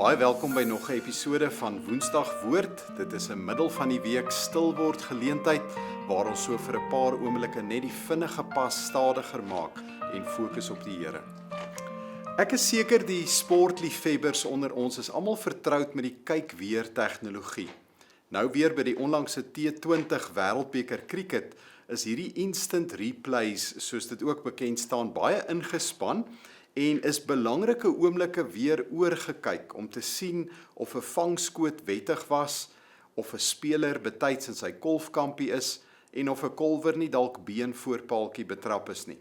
Baie welkom by nog 'n episode van Woensdag Woord. Dit is 'n middel van die week stil word geleentheid waar ons so vir 'n paar oomblikke net die vinnige pas stadiger maak en fokus op die Here. Ek is seker die sportliefhebbers onder ons is almal vertroud met die kyk weer tegnologie. Nou weer by die onlangse T20 Wêreldbeker cricket is hierdie instant replays, soos dit ook bekend staan, baie ingespan en is belangrike oomblikke weer oorgekyk om te sien of 'n vangskoot wettig was, of 'n speler betyds in sy golfkampie is en of 'n kolwer nie dalk been voor paaltjie betrap is nie.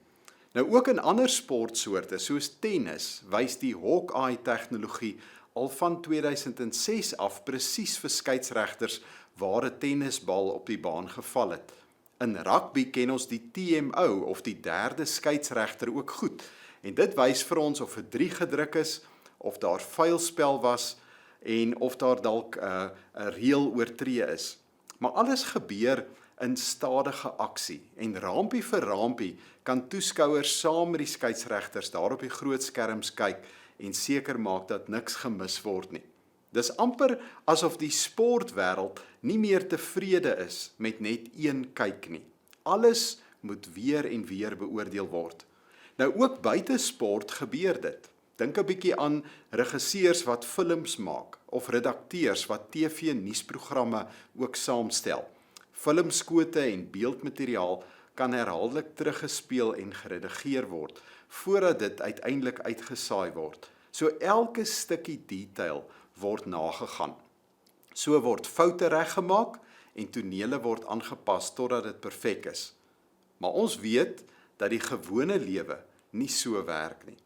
Nou ook in ander sportsoorte soos tennis wys die Hawkeye tegnologie al van 2006 af presies vir skeieregters waar 'n tennisbal op die baan geval het. In rugby ken ons die TMO of die derde skeieregter ook goed. En dit wys vir ons of 'n 3 gedruk is, of daar vuilspel was en of daar dalk 'n reël oortree is. Maar alles gebeur in stadige aksie en rampie vir rampie kan toeskouers saam met die skeieregters daar op die groot skerms kyk en seker maak dat niks gemis word nie. Dis amper asof die sportwêreld nie meer tevrede is met net een kyk nie. Alles moet weer en weer beoordeel word. Nou ook buite sport gebeur dit. Dink 'n bietjie aan regisseurs wat films maak of redakteurs wat TV-nuusprogramme ook saamstel. Filmskote en beeldmateriaal kan herhaaldelik teruggespeel en geredigeer word voordat dit uiteindelik uitgesaai word. So elke stukkie detail word nagegaan. So word foute reggemaak en tonele word aangepas totdat dit perfek is. Maar ons weet dat die gewone lewe nie so werk nie.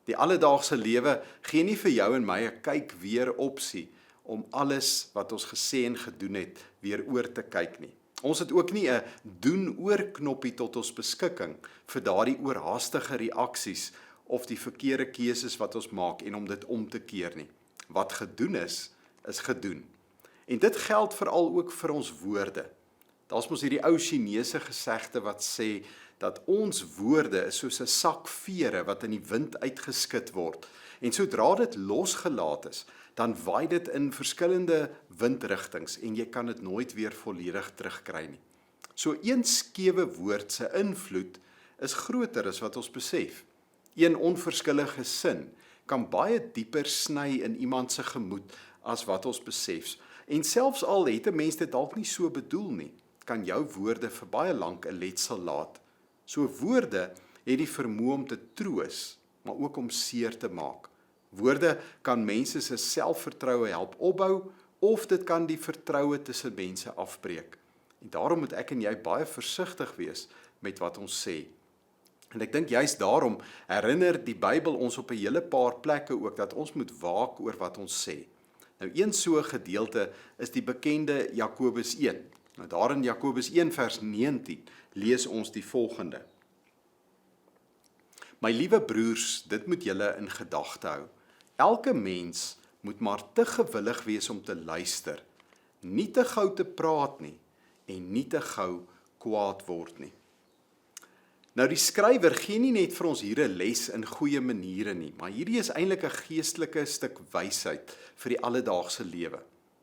Die alledaagse lewe gee nie vir jou en my 'n kyk weer opsie om alles wat ons gesê en gedoen het weer oor te kyk nie. Ons het ook nie 'n doen oor knoppie tot ons beskikking vir daardie oorhaastige reaksies of die verkeerde keuses wat ons maak en om dit om te keer nie. Wat gedoen is gedoen. En dit geld veral ook vir ons woorde. Daar's mos hierdie ou Chinese gesegde wat sê dat ons woorde is soos 'n sak vere wat in die wind uitgeskit word. En sodra dit losgelaat is, dan waai dit in verskillende windrigtings en jy kan dit nooit weer volledig terugkry nie. So een skewe woord se invloed is groter as wat ons besef. Een onverskillige sin kan baie dieper sny in iemand se gemoed as wat ons besef. En selfs al het 'n mens dit dalk nie so bedoel nie, kan jou woorde vir baie lank 'n letsel laat. So woorde het die vermoë om te troos, maar ook om seer te maak. Woorde kan mense se selfvertroue help opbou of dit kan die vertroue tussen mense afbreek. En daarom moet ek en jy baie versigtig wees met wat ons sê. En ek dink juist daarom herinner die Bybel ons op 'n hele paar plekke ook dat ons moet waak oor wat ons sê. Nou een so gedeelte is die bekende Jakobus 1. Nou daar in Jakobus 1 vers 19 lees ons die volgende. My liewe broers, dit moet julle in gedagte hou. Elke mens moet maar te gewillig wees om te luister, nie te gou te praat nie en nie te gou kwaad word nie. Nou die skrywer gee nie net vir ons hier 'n les in goeie maniere nie, maar hierdie is eintlik 'n geestelike stuk wysheid vir die alledaagse lewe.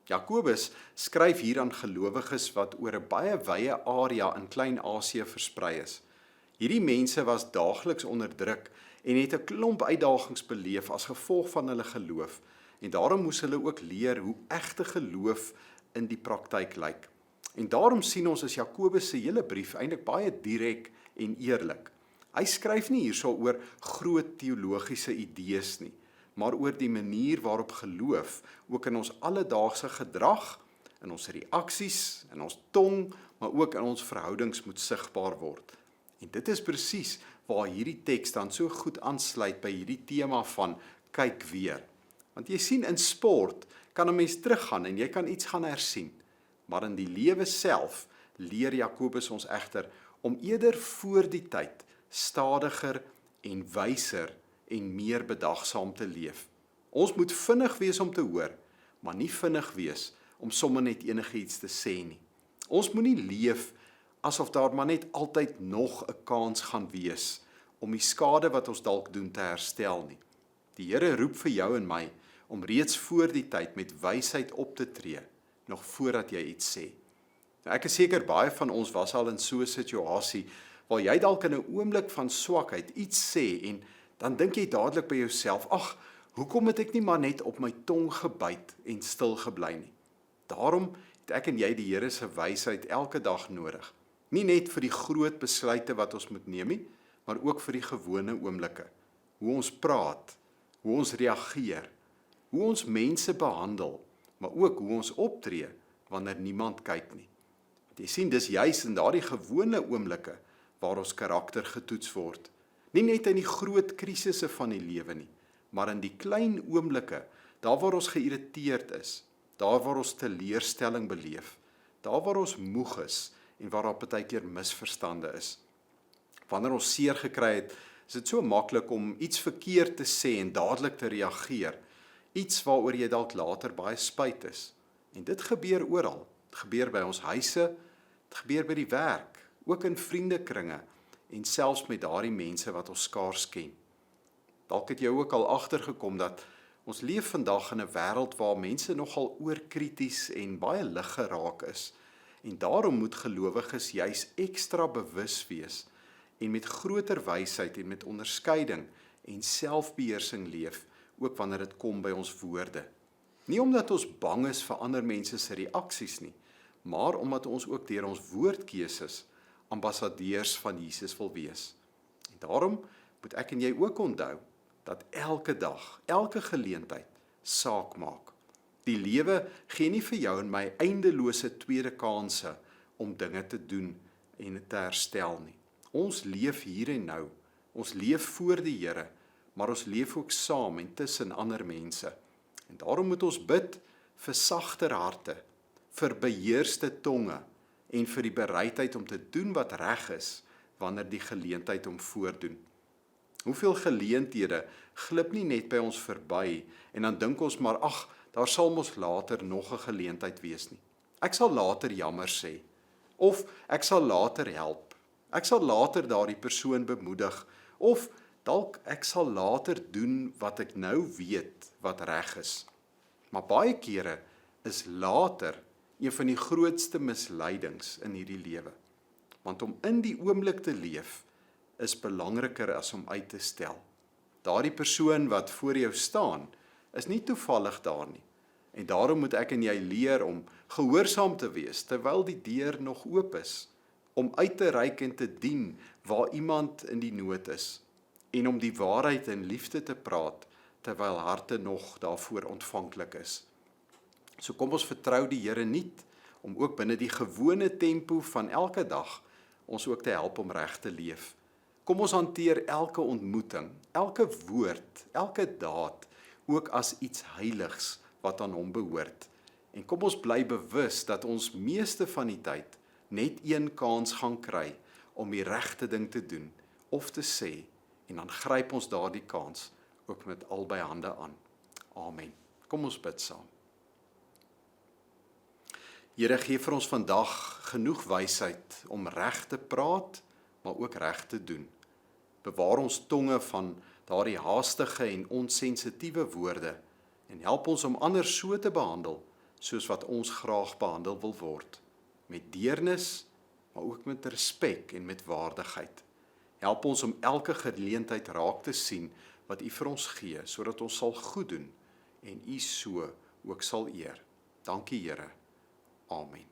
Jakobus skryf hier aan gelowiges wat oor 'n baie wye area in Klein-Asië versprei is. Hierdie mense was daagliks onderdruk en het 'n klomp uitdagings beleef as gevolg van hulle geloof. En daarom moes hulle ook leer hoe egte geloof in die praktyk lyk. En daarom sien ons as Jakobus se hele brief eintlik baie direk en eerlik. Hy skryf nie hierso oor groot teologiese idees nie, maar oor die manier waarop geloof ook in ons alledaagse gedrag, in ons reaksies, in ons tong, maar ook in ons verhoudings moet sigbaar word. En dit is presies waar hierdie teks dan so goed aansluit by hierdie tema van kyk weer. Want jy sien in sport kan 'n mens teruggaan en jy kan iets gaan hersien, maar in die lewe self leer Jakobus ons egter om eerder voor die tyd stadiger en wyser en meer bedagsaam te leef. Ons moet vinnig wees om te hoor, maar nie vinnig wees om sommer net enigiets te sê nie. Ons moenie leef asof daar maar net altyd nog 'n kans gaan wees om die skade wat ons dalk doen te herstel nie. Die Here roep vir jou en my om reeds voor die tyd met wysheid op te tree, nog voordat jy iets sê. Nou, ek is seker baie van ons was al in so 'n situasie, waar jy dalk in 'n oomblik van swakheid iets sê, en dan dink jy dadelik by jouself, ag, hoekom het ek nie maar net op my tong gebyt en stil gebly nie? Daarom het ek en jy die Here se wysheid elke dag nodig. Nie net vir die groot besluite wat ons moet neem nie, maar ook vir die gewone oomblikke. Hoe ons praat, hoe ons reageer, hoe ons mense behandel, maar ook hoe ons optree wanneer niemand kyk nie. Want jy sien, dis juis in daardie gewone oomblikke waar ons karakter getoets word. Nie net in die groot krisisse van die lewe nie, maar in die klein oomblikke, daar waar ons geïrriteerd is, daar waar ons teleurstelling beleef, daar waar ons moeg is en waar daar baie keer misverstande is. Wanneer ons seer gekry het, is dit so maklik om iets verkeerd te sê en dadelik te reageer. Iets waaroor jy dalk later baie spyt is. En dit gebeur oral. Dit gebeur by ons huise, dit gebeur by die werk, ook in vriendekringe en selfs met daardie mense wat ons skaars ken. Dalk het jy ook al agtergekom dat ons leef vandag in 'n wêreld waar mense nogal oorkrities en baie lig geraak is. En daarom moet gelowiges juis ekstra bewus wees en met groter wysheid en met onderskeiding en selfbeheersing leef, ook wanneer dit kom by ons woorde. Nie omdat ons bang is vir ander mense se reaksies nie, maar omdat ons ook deur ons woordkeuses ambassadeurs van Jesus wil wees. En daarom moet ek en jy ook onthou dat elke dag, elke geleentheid saak maak. Die lewe gee nie vir jou en my eindelose tweede kanse om dinge te doen en te herstel nie. Ons leef hier en nou. Ons leef voor die Here, maar ons leef ook saam en tussen ander mense. En daarom moet ons bid vir sagter harte, vir beheerste tonge en vir die bereidheid om te doen wat reg is wanneer die geleentheid hom voordoen. Hoeveel geleenthede glip nie net by ons verby en dan dink ons maar, ag, daar sal mos later nog 'n geleentheid wees nie. Ek sal later jammer sê, of ek sal later help. Ek sal later daardie persoon bemoedig, of dalk ek sal later doen wat ek nou weet wat reg is. Maar baie kere is later een van die grootste misleidings in hierdie lewe. Want om in die oomblik te leef is belangriker as om uit te stel. Daardie persoon wat voor jou staan, is nie toevallig daar nie. En daarom moet ek en jy leer om gehoorsaam te wees terwyl die deur nog oop is, om uit te reik en te dien waar iemand in die nood is, en om die waarheid in liefde te praat terwyl harte nog daarvoor ontvanklik is. So kom ons vertrou die Here nuut om ook binne die gewone tempo van elke dag ons ook te help om reg te leef. Kom ons hanteer elke ontmoeting, elke woord, elke daad ook as iets heiligs wat aan hom behoort. En kom ons bly bewus dat ons meeste van die tyd net een kans gaan kry om die regte ding te doen of te sê, en dan gryp ons daardie kans ook met albei hande aan. Amen. Kom ons bid saam. Here, gee vir ons vandag genoeg wysheid om reg te praat, maar ook reg te doen. Bewaar ons tonge van daardie haastige en onsensitiewe woorde en help ons om ander so te behandel soos wat ons graag behandel wil word. Met deernis, maar ook met respek en met waardigheid. Help ons om elke geleentheid raak te sien wat U vir ons gee, sodat ons sal goed doen en U so ook sal eer. Dankie Here. Amen.